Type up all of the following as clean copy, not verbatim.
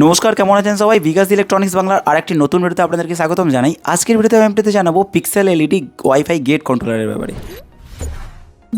নমস্কার, কেমন আছেন সবাই? বিকাশ ইলেকট্রনিক্স বাংলার আরেকটি নতুন ভিডিওতে আপনাদেরকে স্বাগতম জানাই। আজকের ভিডিওতে আমি আপনাদের জানাবো পিক্সেল এলইডি ওয়াইফাই গেট কন্ট্রোলারের ব্যাপারে।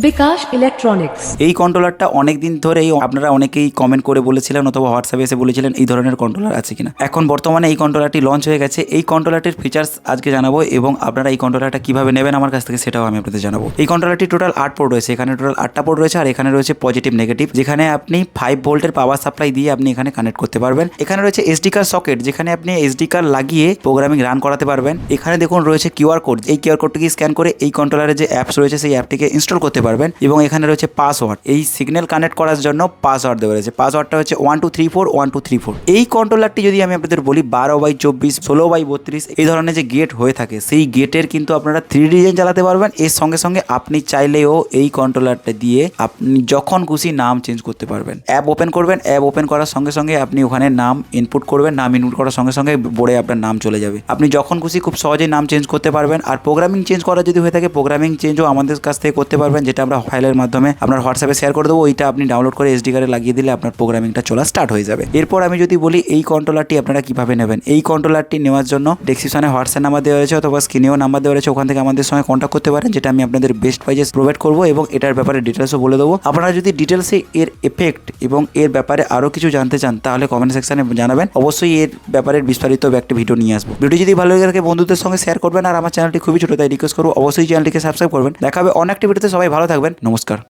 বিকাশ ইলেকট্রনিক্স এই কন্ট্রোলারটা অনেক দিন ধরেই আপনারা অনেকেই কমেন্ট করে বলেছিলেন অথবা হোয়াটসঅ্যাপে এসে বলেছিলেন এই ধরনের কন্ট্রোলার আছে কিনা। এখন বর্তমানে এই কন্ট্রোলারটি লঞ্চ হয়ে গেছে। এই কন্ট্রোলারটির ফিচার্স আজকে জানাবো এবং আপনারা এই কন্ট্রোলারটা কিভাবে নেবেন আমার কাছ থেকে সেটাও আমি আপনাদের জানাবো। এই কন্ট্রোলারটি টোটাল 8 পোর্ট রয়েছে। এখানে টোটাল 8টা পোর্ট রয়েছে আর এখানে রয়েছে পজিটিভ নেগেটিভ, যেখানে আপনি 5 ভোল্টের পাওয়ার সাপ্লাই দিয়ে আপনি এখানে কানেক্ট করতে পারবেন। এখানে রয়েছে এসডি কার্ড সকেট, যেখানে আপনি এসডি কার্ড লাগিয়ে প্রোগ্রামিং রান করাতে পারবেন। এখানে দেখুন রয়েছে কিউআর কোড, এই কিউআর কোডটিকে স্ক্যান করে এই কন্ট্রোলারের যে অ্যাপস রয়েছে সেই অ্যাপটিকে ইনস্টল করতে পারবেন। এবং এখানে রয়েছে পাসওয়ার্ড, এই সিগন্যাল কানেক্ট করার জন্য পাসওয়ার্ড দেওয়া রয়েছে। পাসওয়ার্ডটা হচ্ছে 12341234। এই কন্ট্রোলারটি যদি আমি আপনাদের বলি 12/24 16/32 এই ধরনের যে গেট হয়ে থাকে সেই গেটের কিন্তু আপনারা 3D ডিজাইন চালাতে পারবেন। এর সঙ্গে সঙ্গে আপনি চাইলেও এই কন্ট্রোলারটা দিয়ে আপনি যখন খুশি নাম চেঞ্জ করতে পারবেন। অ্যাপ ওপেন করবেন, অ্যাপ ওপেন করার সঙ্গে সঙ্গে আপনি ওখানে নাম ইনপুট করবেন, নাম ইনপুট করার সঙ্গে সঙ্গে বোর্ডে আপনার নাম চলে যাবে। আপনি যখন খুশি খুব সহজেই নাম চেঞ্জ করতে পারবেন। আর প্রোগ্রামিং চেঞ্জ করা যদি হয়ে থাকে প্রোগ্রামিং চেঞ্জও আমাদের কাছ থেকে করতে পারবেন, যেটা আমরা ফাইলের মাধ্যমে আপনার হোয়াটসঅ্যাপে শেয়ার করে দেবো। ওইটা আপনি ডাউনলোড করে এসডি কার্ডে লাগিয়ে দিলে আপনার প্রোগ্রামিংটা চলা স্টার্ট হয়ে যাবে। এরপর আমি যদি বলি এই কন্ট্রোলারটি আপনারা কিভাবে নেবেন। এই কন্ট্রোলারটি নেওয়ার জন্য ডেসক্রিপশনে হোয়াটসঅ্যাপ নাম্বার দেওয়া রয়েছে অথবা স্ক্রিনেও নাম্বার দেওয়া রয়েছে, ওখান থেকে আমাদের সঙ্গে কন্ট্যাক্ট করতে পারেন, যেটা আমি আপনাদের বেস্ট প্রাইজেস প্রোভাইড করবো এবং এটার ব্যাপারে ডিটেলসও বলে দেবো। আপনারা যদি ডিটেলসে এর এফেক্ট এবং এর ব্যাপারে আরও কিছু জানতে চান তাহলে কমেন্ট সেকশনে জানাবেন। অবশ্যই এর ব্যাপারে বিস্তারিত একটা ভিডিও নিয়ে আসবো। ভিডিও যদি ভালো লাগে থাকে বন্ধুদের সঙ্গে শেয়ার করবেন। আর আমার চ্যানেলটি খুবই ছোটো, তাই রিকোয়েস্ট করবো অবশ্যই চ্যানেলটিকে সাবস্ক্রাইব করবেন। দেখা হবে অনেক ভিডিওতে। সবাই ভালো থাকবেন। নমস্কার।